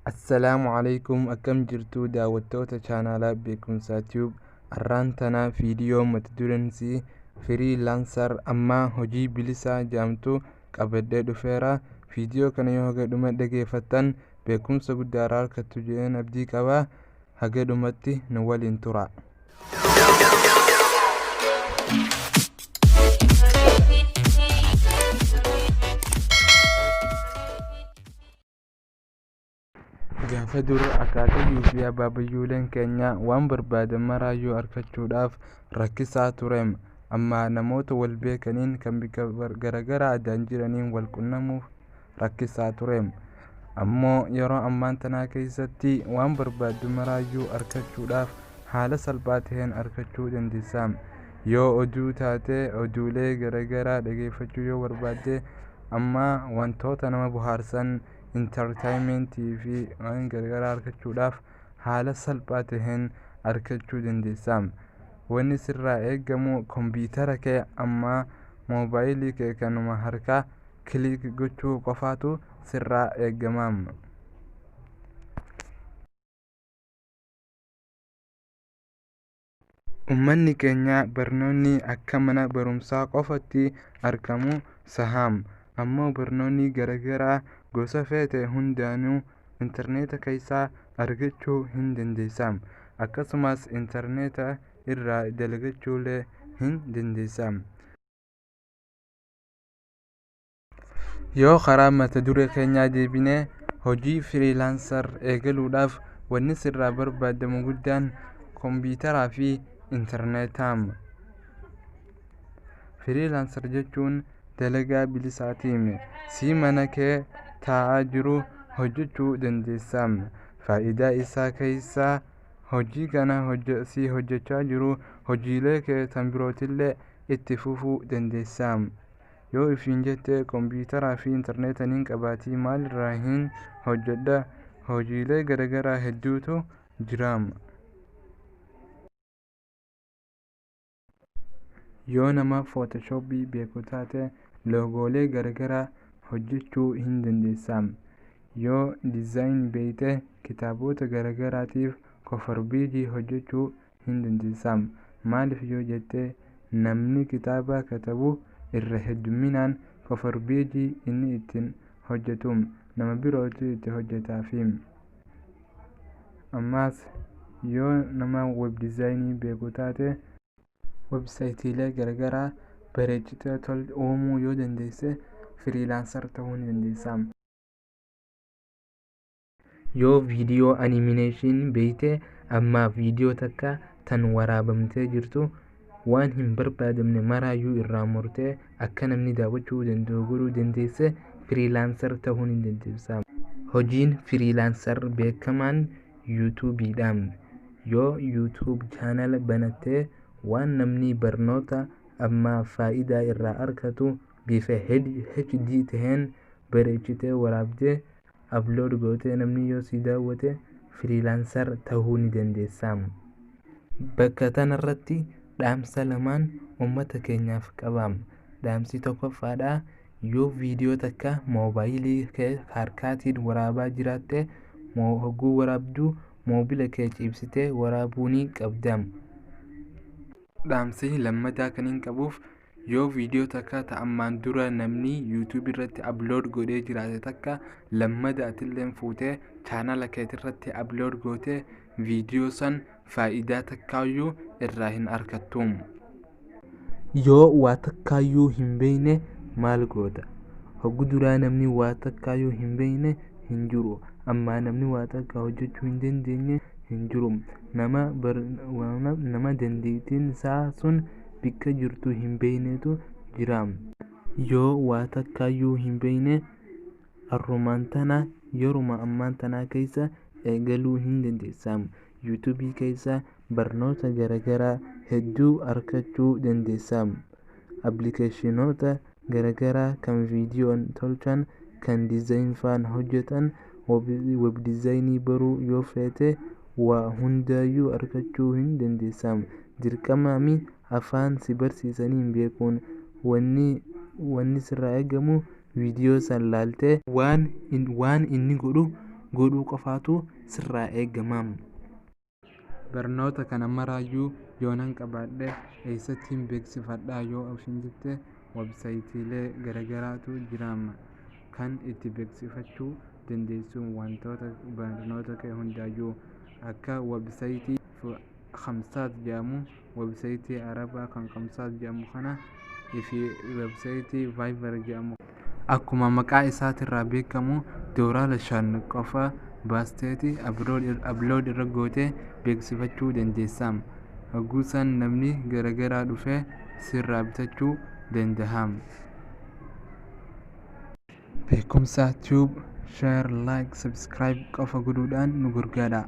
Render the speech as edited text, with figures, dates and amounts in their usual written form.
Assalaamu calaykum akkam jirtu daawwattoota chaanaalaa beekumsaa tube har'aan tana viidiyoo mata dureen isii firiilaanser amma hojii bilisaa jedhamtu qabadhee dhufeera. Viidiyoo kana yoo haga dhuma dhageeffattan beekumsa guddaa irraa argattu jedheen abdii qaba. Haga dhumatti nu waliin tura. Gaafa dur akaakayyuu fi abaabiyyooleen keenya waan barbaadan maraayyuu argachuudhaaf rakkisaa tureem. Amma namoota wal beekaniin kan bika garaagaraa addaan jiraniin wal qunnamuuf rakkisaa tureem. Ammoo yeroo ammaan tanaa keessatti waan barbaaddu maraayyuu argachuudhaaf haala salphaa ta'een argachuu dandeessa. Yoo oduu taate oduulee garaagaraa dhageeffachuu yoo barbaadde amma wantoota nama bohaarsan intartaayimentii fi waan garaagaraa argachuudhaaf haala salphaa ta'een argachuu dandeessa. Wanni sirraa eegamu kompiitara kee amma moobaayilii kee kanuma harkaa kiliik gochuu qofaatu sirraa eegama. Uummanni keenya barnoonni akka mana barumsaa qofatti argamu saham. Ammoo barnoonni garaagaraa gosa feete hundaanuu intarneeta keessaa argachuu hin dandeessa. Akkasumas intarneeta irraa dalagachuullee hin dandeessa. Yoo karaa mata duree keenyaa deebinee hojii firiilaanser eegaluudhaaf wanni sirraa barbaadamu guddaan kompiitaraa fi intarneetaa. Firiilaanser jechuun dalagaa bilisaatiim. Si mana kee taa'aa jiru hojjechuu dandeessa. Faayidaa isaa keessaa hojii kana si hojjechaa jiru hojiilee kee tan birootillee itti fufuu dandeessa. Yoo ifiin jettee kompiitaraa fi intarneeta hin qabaatii maalirraa hin hojjedha? Hojiilee garaagaraa hedduutu jira. Yoo nama footooshooppii beeku taate loogoolee garaagaraa hojjechuu hin dandeessa. Yoo diizaayinii beekte kitaabota garaagaraatiif kofarbiidii hojjechuu hin dandeessa. Maaliif yoo jette namni kitaaba katabu irra hedduminaan kofarbiidii inni ittiin hojjetu nama birootu itti hojjetaafi. Ammas yoo nama web diizaayinii beeku taate websaayitiilee garaagaraa bareechitee uumuu yoo dandeesse firiilaanser ta'uu ni dandeessa. Yoo viidiyoo animeeshinii beekte amma viidiyoo takka tan waraabamtee jirtu waan hin barbaadamne maraayyuu irraa murtee akka namni daawwachuu danda'u godhuu dandeesse firiilaanser ta'uu ni dandeessa. Hojiin firiilaanser beekamaan yuutuubiidha. Yoo yuutuub chaanal banattee waan namni barnoota amma faayidaa irraa argatu bifa HD ta'een bareechitee waraabdee upload gootee namni yoo si daawwate firiilaanser ta'uu ni dandeessa. Bakka tanarratti dhaamsa lamaan uummata keenyaaf qaba. Dhaamsi tokkoffaadha. Yoo viidiyoo takka moobaayilii kee harkaatiin waraabaa jiraatte hogguu waraabdu moobila kee ciibsitee waraabuu ni qabda. Dhaamsi lammataa kan hin qabuuf yoo viidiyoo takka ta'ammaan dura namni yuutuub irratti upload godhee jiraate takka lammada atilleen fuutee chaanala keetirratti upload gootee viidiyoo san faayidaa takkaayyuu irraa hin argattu. Yoo waa takkaayyuu hin beekne maal goota? Hoggu duraa namni waa takkaayyuu hin beekne hin jiru. Amma namni waa takka hojjechuu hin dandeenye hin jiru. Nama dandeettiin isaa sun bakka jirtu hin beeknetu jira. Yoo waa takkaayyuu hin beekne har'umaan tana yeruma ammaan tanaa keessa eegaluu hin dandeessa. yuutuubii keessa barnoota garaagaraa hedduu argachuu dandeessa. Appilikeeshinoota garaagaraa kan viidiyoon tolchan kan diizaayinii faan hojjetan web diizaayinii baruu yoo feete waa hundaayyuu argachuu hin dandeessa. Dirqamaami afaan si barsiisaniin beekuun wanni sirraa eegamu viidiyoo san laaltee waan inni godhu godhuu qofaatu sirraa eegama. Barnoota kana maraayyuu yoonan qabaadhe eessattiin beeksifadhaa yoo ofiin jette websaayitiilee garagaraatu jira kan itti beeksifachuu dandeessu wantoota barnoota kee hundaayyuu akka websaayitii Khamsaat jedhamu, websaayitii Arabaa kan Khamsaat jedhamu kana fi websaayitii Fiverr jedhamu. Akkuma maqaa isaatirraa beekamu $5 qofa baasteeti upload irra gootee beeksifachuu dandeessa. Haguusan namni garagaraa dhufee sirraa bitachuu danda'a. Beekumsa Tube, share, like, subscribe qofa godhuudhaan nu gargaara.